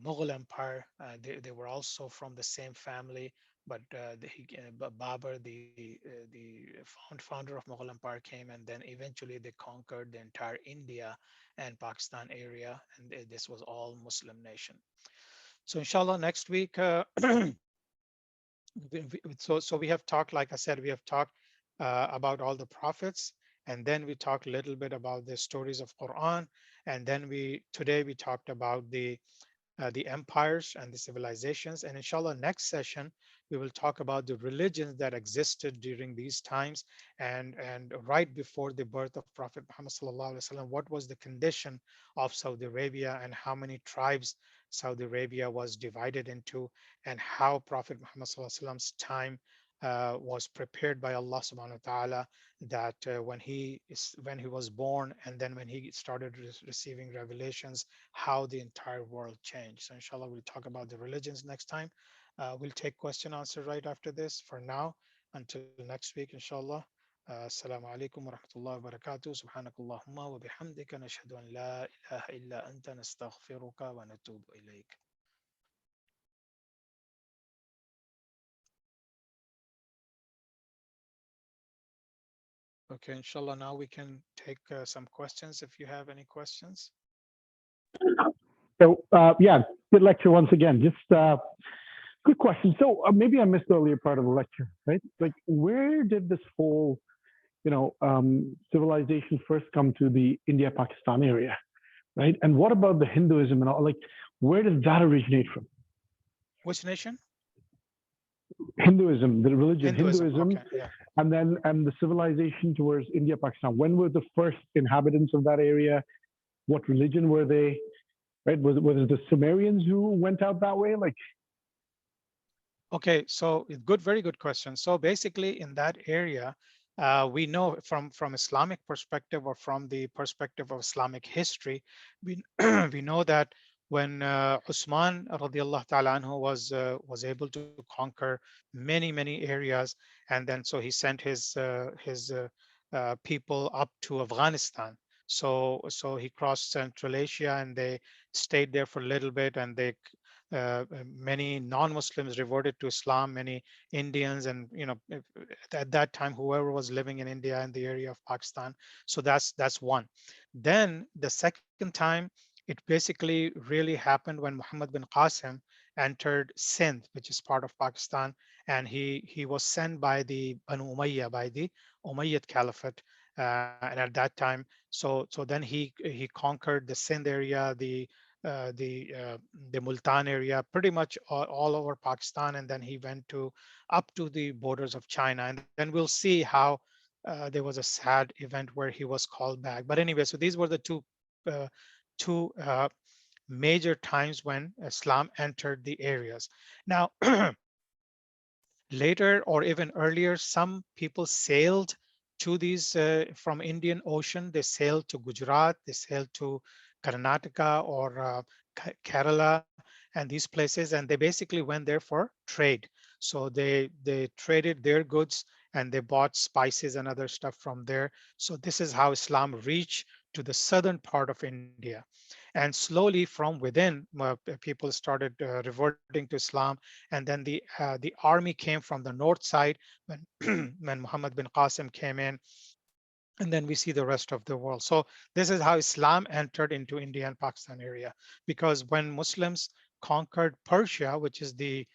Mughal Empire. They were also from the same family, but Babur, the founder of Mughal Empire, came, and then eventually they conquered the entire India and Pakistan area, and this was all Muslim nation. So inshallah, next week, so we have talked, like I said, we have talked about all the prophets, and then we talked a little bit about the stories of Quran, and then we today we talked about the empires and the civilizations. And inshallah, next session, we will talk about the religions that existed during these times and right before the birth of Prophet Muhammad sallallahu alaihi wasallam. What was the condition of Saudi Arabia and how many tribes Saudi Arabia was divided into, and how Prophet Muhammad sallallahu alaihi wasallam's time was prepared by Allah subhanahu wa ta'ala, that when he was born and then when he started receiving revelations, how the entire world changed. So inshallah, we'll talk about the religions next time. We'll take question answer right after this. For now, until next week, inshallah. Assalamu alaikum wa rahmatullahi wa barakatuh. Subhanakallahumma wa bihamdika nashhadu an la ilaha illa anta nastaghfiruka wa natubu ilayk. Okay, inshallah, now we can take some questions if you have any questions. So yeah, good lecture once again. Just quick question. So maybe I missed the earlier part of the lecture, right? Like, where did this whole, civilization first come to the India-Pakistan area, right? And what about the Hinduism and all? Like, where does that originate from? Which nation? Hinduism, the religion, Hinduism. Hinduism, Okay, yeah. and the civilization towards India, Pakistan. When were the first inhabitants of that area? What religion were they? Right? Was it the Sumerians who went out that way? Like, Okay, so good, very good question. So basically, in that area, we know from Islamic perspective or from the perspective of Islamic history, we we know that when Usman radiallahu ta'ala anhu was able to conquer many areas, and then so he sent his people up to Afghanistan. So he crossed Central Asia and they stayed there for a little bit, and many non-Muslims reverted to Islam, many Indians, and at that time whoever was living in India and the area of Pakistan. So that's one. Then the second time, it basically really happened when Muhammad bin Qasim entered Sindh, which is part of Pakistan, and he was sent by the Banu Umayyah, by the Umayyad Caliphate. And at that time, so then he conquered the Sindh area, uh, the uh, the Multan area, pretty much all over Pakistan, and then he went to up to the borders of China. And then we'll see how there was a sad event where he was called back. But anyway, so these were the uh, two major times when Islam entered the areas. Now, later or even earlier, some people sailed to these from Indian Ocean. They sailed to Gujarat, they sailed to Karnataka or Kerala and these places, and they basically went there for trade. So they traded their goods and they bought spices and other stuff from there. So this is how Islam reached to the southern part of India. And slowly from within, people started reverting to Islam, and then the army came from the north side when when Muhammad bin Qasim came in, and then we see the rest of the world. So this is how Islam entered into India and Pakistan area, because when Muslims conquered Persia, which is the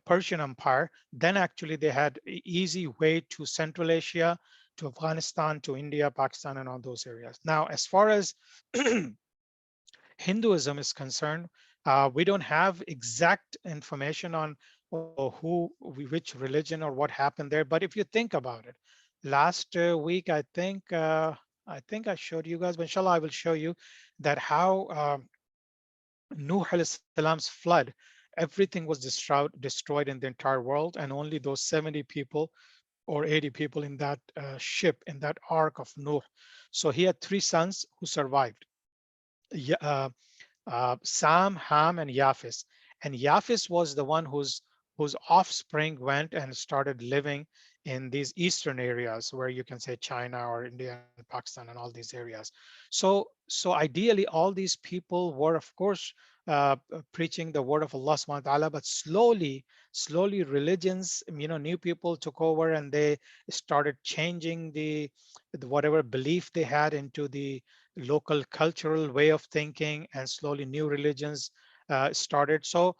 Persian Empire, then actually they had easy way to Central Asia, to Afghanistan, to India, Pakistan, and all those areas. Now, as far as Hinduism is concerned, we don't have exact information on which religion or what happened there. But if you think about it, Last week, I think I showed you guys, but inshallah, I will show you that how Nuh alayhi salam's flood, everything was destroyed in the entire world, and only those 70 people or 80 people in that ship, in that ark of Nuh. So he had three sons who survived. Sam, Ham, and Yafis. And Yafis was the one whose offspring went and started living in these eastern areas where you can say China or India and Pakistan and all these areas. So ideally, all these people were, of course, preaching the word of Allah subhanahu wa ta'ala, but slowly religions, new people took over and they started changing the whatever belief they had into the local cultural way of thinking, and slowly new religions started. So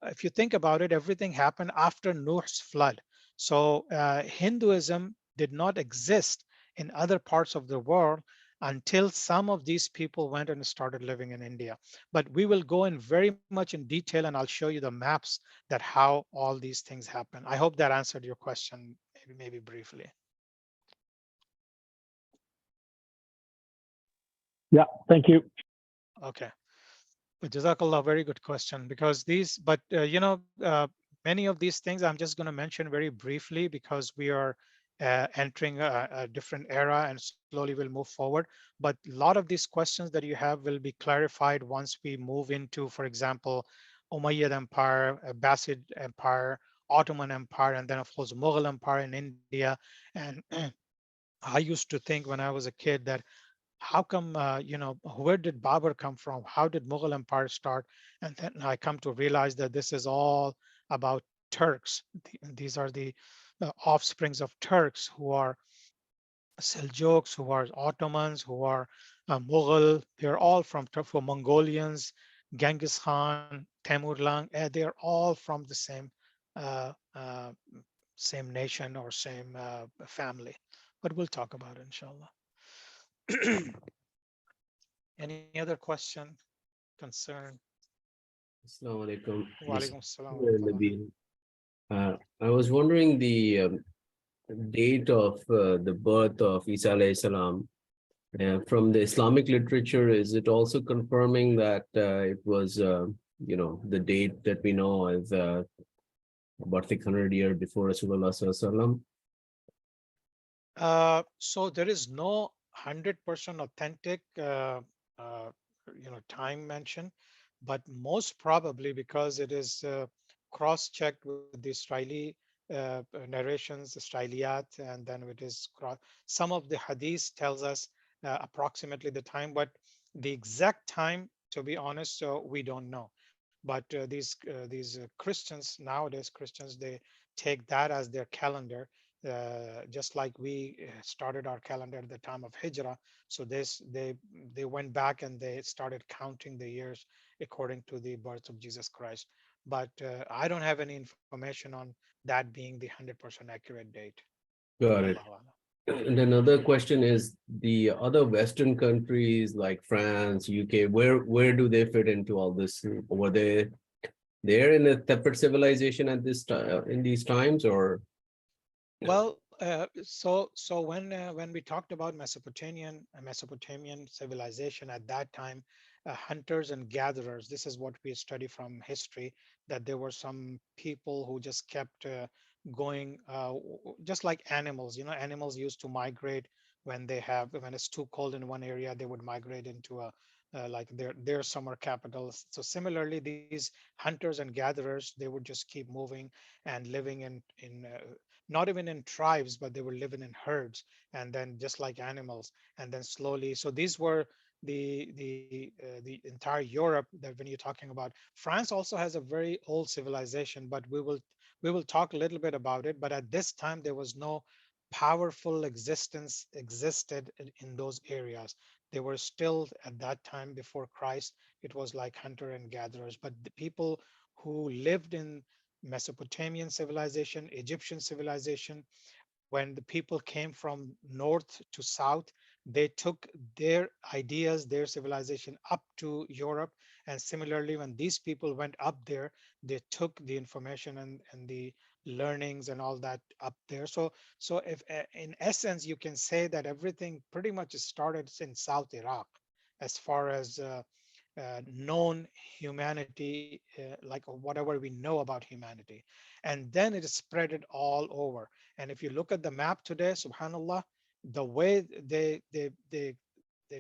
if you think about it, everything happened after Nuh's flood. So Hinduism did not exist in other parts of the world until some of these people went and started living in India. But we will go in very much in detail, and I'll show you the maps that how all these things happen. I hope that answered your question, maybe briefly. Yeah, thank you. Okay. But Jazakallah, very good question. Because these, but many of these things I'm just going to mention very briefly because we are entering a different era and slowly we'll move forward. But a lot of these questions that you have will be clarified once we move into, for example, Umayyad Empire, Abbasid Empire, Ottoman Empire, and then of course Mughal Empire in India. And I used to think when I was a kid that how come where did Babur come from, how did Mughal empire start, and then I come to realize that this is all about Turks. These are the offsprings of Turks who are Seljuks, who are Ottomans, who are Mughal. They're all from Mongolians, Genghis Khan, Temurlang. They're all from the uh, uh, same nation or same family. But we'll talk about it, inshallah. Any other question, concern? Assalamu alaikum, Wa Mr. alaikum assalam wa rahmatullah. Nabil. I was wondering the date of the birth of Isa alayhi salam. From the Islamic literature, is it also confirming that it was, the date that we know as about 600 years before Rasulullah sallallahu alaihi wasallam? So there is no 100% authentic, time mentioned, but most probably because it is cross-checked with the Israeli narrations, Israeliyat, and then it is some of the hadiths tells us approximately the time, but the exact time, to be honest, we don't know. But these Christians nowadays, Christians, they take that as their calendar, just like we started our calendar at the time of Hijrah. So they went back and they started counting the years according to the birth of Jesus Christ. But I don't have any information on that being the 100% accurate date. Got it. Wallahu alam. And another question is the other Western countries like France, UK, where do they fit into all this? Were they there in a separate civilization at this time in these times, or Well, so when we talked about Mesopotamian civilization at that time, hunters and gatherers. This is what we study from history, that there were some people who just kept going, just like animals. Animals used to migrate when it's too cold in one area, they would migrate into like their summer capitals. So similarly, these hunters and gatherers, they would just keep moving and living in not even in tribes, but they were living in herds, and then just like animals, and then slowly. So these were the entire Europe. That when you're talking about France, also has a very old civilization, but we will talk a little bit about it. But at this time, there was no powerful existence existed in those areas. They were still at that time before Christ. It was like hunter and gatherers, but the people who lived in Mesopotamian civilization, Egyptian civilization, when the people came from north to south, they took their ideas, their civilization up to Europe. And similarly, when these people went up there, they took the information and the learnings and all that up there. So if in essence you can say that everything pretty much started in South Iraq as far as known humanity, like whatever we know about humanity, and then it spread it all over. And if you look at the map today, subhanallah, the way they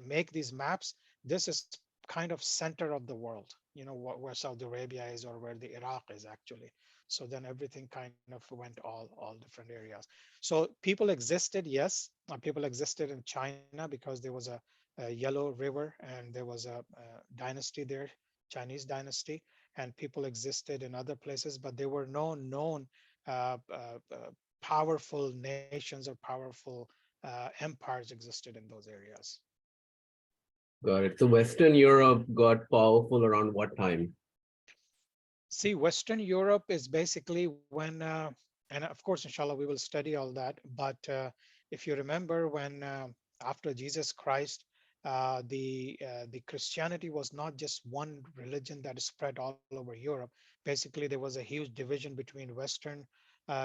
make these maps, this is kind of center of the world, where Saudi Arabia is or where the Iraq is actually. So then everything kind of went all different areas. So people existed, yes. People existed in China because there was a yellow river and there was a dynasty there, Chinese dynasty, and people existed in other places, but there were no known powerful nations or powerful empires existed in those areas. Got it. So Western Europe got powerful around what time? See, Western Europe is basically when, and of course, inshallah, we will study all that. But if you remember when after Jesus Christ, the Christianity was not just one religion that spread all over Europe. Basically, there was a huge division between Western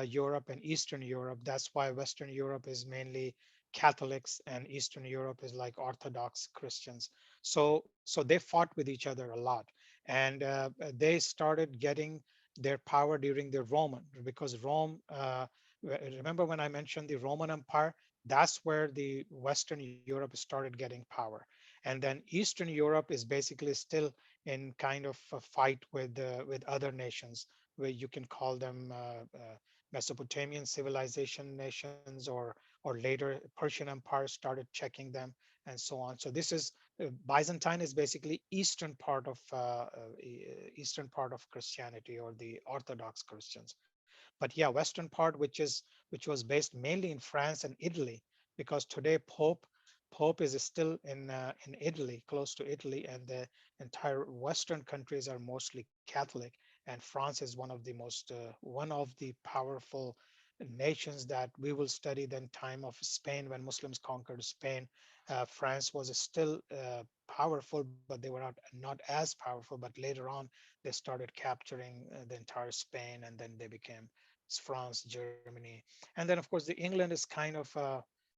Europe and Eastern Europe. That's why Western Europe is mainly Catholics and Eastern Europe is like Orthodox Christians. So they fought with each other a lot, and they started getting their power during the Roman, because Rome. Remember when I mentioned the Roman Empire? That's where the Western Europe started getting power, and then Eastern Europe is basically still in kind of a fight with other nations, where you can call them Mesopotamian civilization nations, or later Persian Empire started checking them, and so on. So this is Byzantine is basically eastern part of Christianity or the Orthodox Christians. But yeah, Western part, which was based mainly in France and Italy, because today Pope is still in Italy, close to Italy, and the entire Western countries are mostly Catholic, and France is one of the powerful nations that we will study. Then time of Spain, when Muslims conquered Spain, France was still powerful, but they were not as powerful. But later on, they started capturing the entire Spain, and then they became France, Germany, and then of course the England is kind of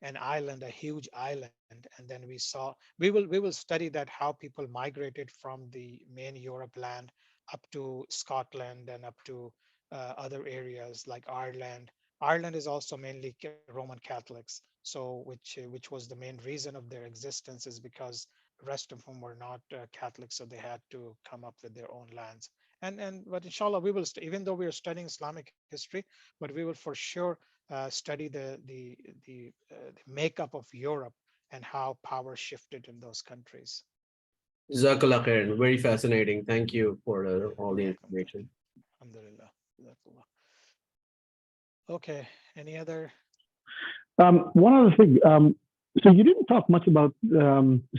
an island, a huge island. And then we will study that how people migrated from the main Europe land up to Scotland and up to other areas like Ireland. Ireland is also mainly Roman Catholics. So which was the main reason of their existence, is because the rest of them were not Catholics, so they had to come up with their own lands. And but inshallah we will even though we are studying Islamic history, but we will for sure study the makeup of Europe and how power shifted in those countries. Jazakallah khairan. Very fascinating. Thank you for all You're the welcome. information. Alhamdulillah. Jazakallah. Okay. Any other? One other thing. So you didn't talk much about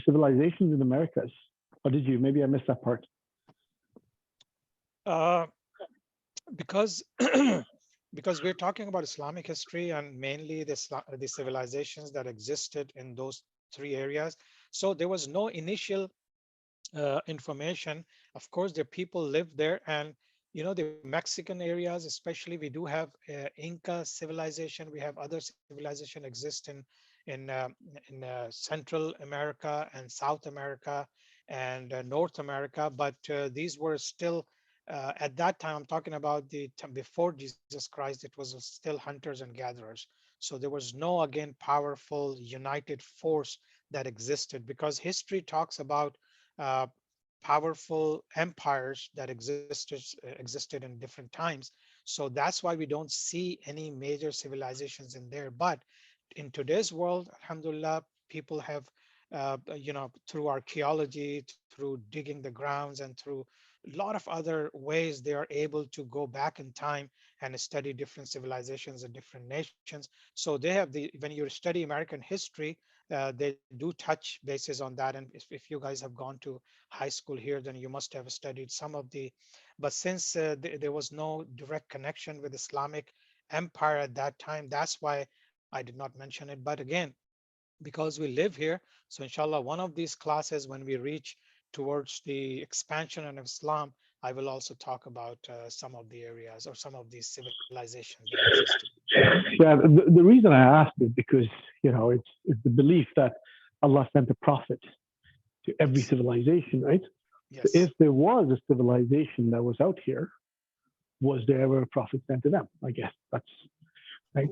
civilizations in Americas, or did you? Maybe I missed that part. Uh, because because we're talking about Islamic history and mainly the civilizations that existed in those three areas. So there was no initial information. Of course, the people lived there, and the Mexican areas, especially, we do have Inca civilization. We have other civilization exist in Central America and South America and North America, but these were still at that time. I'm talking about the time before Jesus Christ. It was still hunters and gatherers. So there was no again powerful united force that existed, because history talks about uh, powerful empires that existed in different times. So that's why we don't see any major civilizations in there. But in today's world, alhamdulillah, people have through archaeology, through digging the grounds, and through a lot of other ways, they are able to go back in time and study different civilizations and different nations. So they have when you study American history, they do touch bases on that. And if you guys have gone to high school here, then you must have studied some of the. But since there was no direct connection with Islamic empire at that time, that's why I did not mention it. But again, because we live here, so inshallah, one of these classes, when we reach towards the expansion of Islam, I will also talk about some of the areas or some of these civilizations that existed. Yeah, the reason I asked is because it's the belief that Allah sent a prophet to every Yes, civilization, right? So yes. if there was a civilization that was out here, was there ever a prophet sent to them? I guess that's right.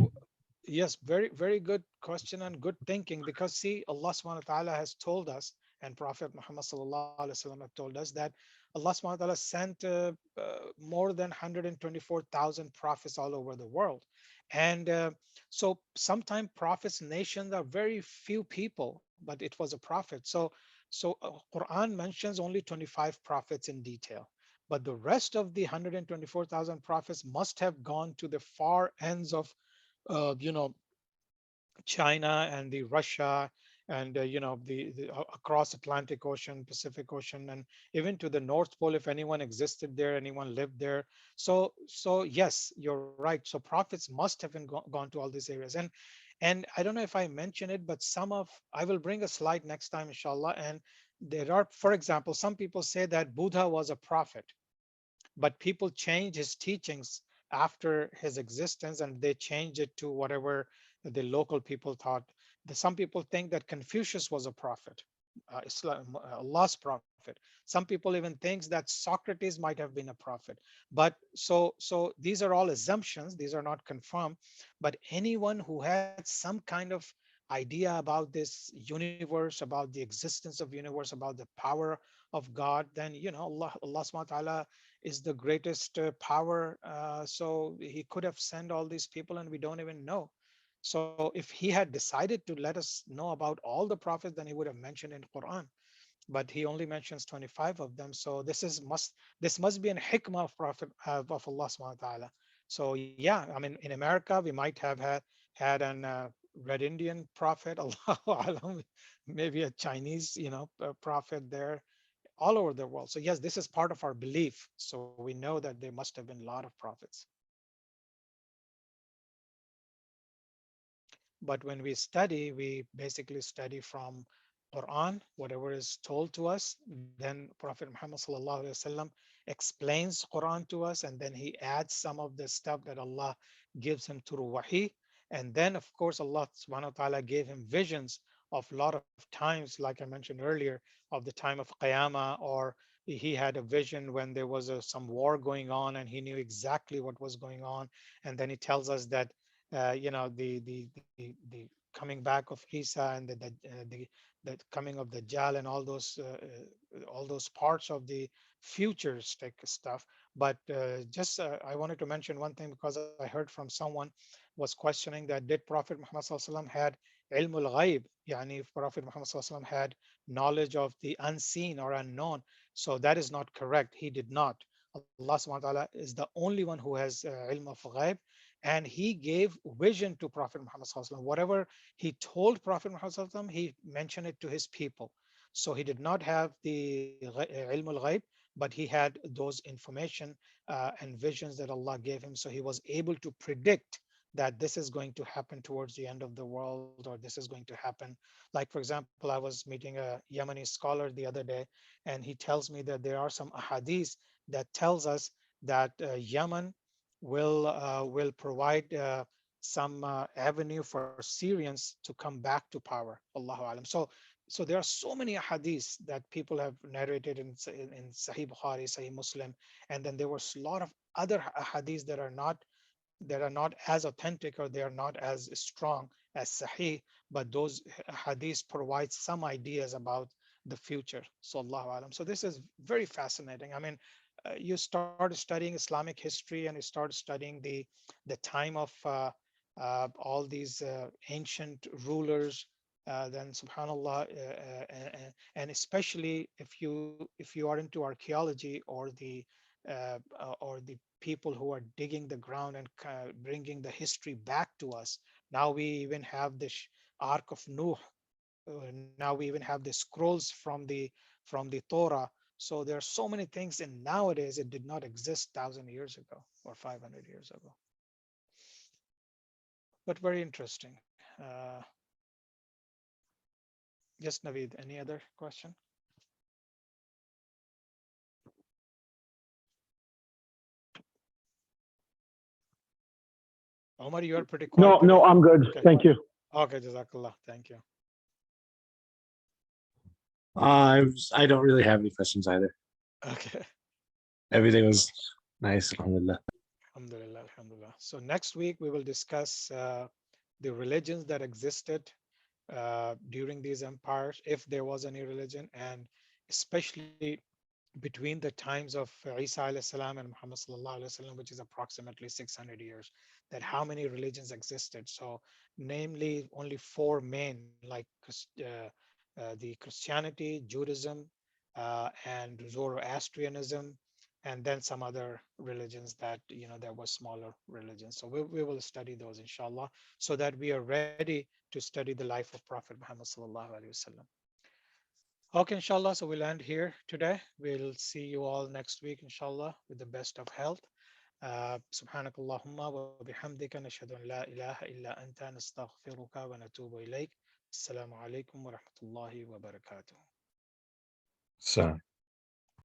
Yes, very, very good question and good thinking, because see, Allah subhanahu wa ta'ala has told us, and Prophet Muhammad sallallahu alaihi wasallam have told us that Allah subhanahu wa ta'ala sent more than 124,000 prophets all over the world. And so sometimes prophets nations are very few people, but it was a prophet. So Quran mentions only 25 prophets in detail. But the rest of the 124,000 prophets must have gone to the far ends of uh, you know China and the Russia, and across Atlantic Ocean, Pacific Ocean, and even to the North Pole, if anyone existed there, anyone lived there. So yes, you're right. So prophets must have gone to all these areas. And I don't know if I mentioned it, but I will bring a slide next time, inshallah. And there are, for example, some people say that Buddha was a prophet, but people change his teachings after his existence, and they change it to whatever the local people thought. Some people think that Confucius was a prophet, Allah's prophet. Some people even think that Socrates might have been a prophet. But so these are all assumptions, these are not confirmed. But anyone who had some kind of idea about this universe, about the existence of universe, about the power of God, then Allah subhanahu wa ta'ala is the greatest power. So he could have sent all these people and we don't even know. So if he had decided to let us know about all the prophets, then he would have mentioned in Quran. But he only mentions 25 of them. So this must be an hikmah of Prophet of Allah subhanahu wa ta'ala. So yeah, I mean, in America we might have had an red Indian prophet, Allahu alam, maybe a Chinese, prophet there, all over the world. So yes, this is part of our belief. So we know that there must have been a lot of prophets. But when we study, we basically study from Quran, whatever is told to us. Then Prophet Muhammad sallallahu alaihi wasallam explains Quran to us, and then he adds some of the stuff that Allah gives him through wahi. And then, of course, Allah subhanahu wa ta'ala gave him visions of a lot of times, like I mentioned earlier, of the time of Qiyamah, or he had a vision when there was some war going on and he knew exactly what was going on. And then he tells us that the coming back of Isa, and the coming of the Dajjal, and all those parts of the futuristic stuff. But just I wanted to mention one thing, because I heard from someone was questioning that did Prophet Muhammad SAW had ilmul ghaib, yani if Prophet Muhammad SAW had knowledge of the unseen or unknown. So that is not correct. He did not. Allah subhanahu wa ta'ala is the only one who has ilm of ghaib, and he gave vision to Prophet Muhammad SAW. Whatever he told Prophet Muhammad SAW, he mentioned it to his people. So he did not have the ilm al-ghaib, but he had those information and visions that Allah gave him. So he was able to predict that this is going to happen towards the end of the world, or this is going to happen. Like, for example, I was meeting a Yemeni scholar the other day, and he tells me that there are some ahadith that tells us that Yemen will provide some avenue for Syrians to come back to power. Allahu alam. So there are so many hadiths that people have narrated in Sahih Bukhari, Sahih Muslim, and then there was a lot of other hadiths that are not as authentic, or they are not as strong as Sahih, but those hadiths provide some ideas about the future. So Allahu alam. So this is very fascinating. I mean, you start studying Islamic history and you start studying the time of all these ancient rulers. Then, Subhanallah, and especially if you are into archaeology, or the people who are digging the ground and bringing the history back to us. Now we even have the Ark of Nuh. Now we even have the scrolls from the Torah. So there are so many things, and nowadays it did not exist 1,000 years ago or 500 years ago. But very interesting. Yes, Naveed, any other question? Omar, you are pretty No, quiet no, today. I'm good. Okay. Thank you. Okay, Jazakallah. Thank you. I don't really have any questions either. Okay. Everything was nice. Alhamdulillah. Alhamdulillah, Alhamdulillah. So next week we will discuss the religions that existed during these empires, if there was any religion, and especially between the times of Isa alayhi salam and Muhammad sallallahu alaihi wasallam, which is approximately 600 years, that how many religions existed. So, namely, only four main, like the Christianity, Judaism, and Zoroastrianism, and then some other religions that there were smaller religions. So we will study those, inshallah, so that we are ready to study the life of Prophet Muhammad sallallahu alaihi wasallam. Okay, inshallah. So we'll end here today. We'll see you all next week, inshallah, with the best of health. سبحانك اللهم وبحمدك نشهد أن لا إله إلا أنت نستغفرك ونتوب إليك. السلام عليكم ورحمة الله وبركاته. So.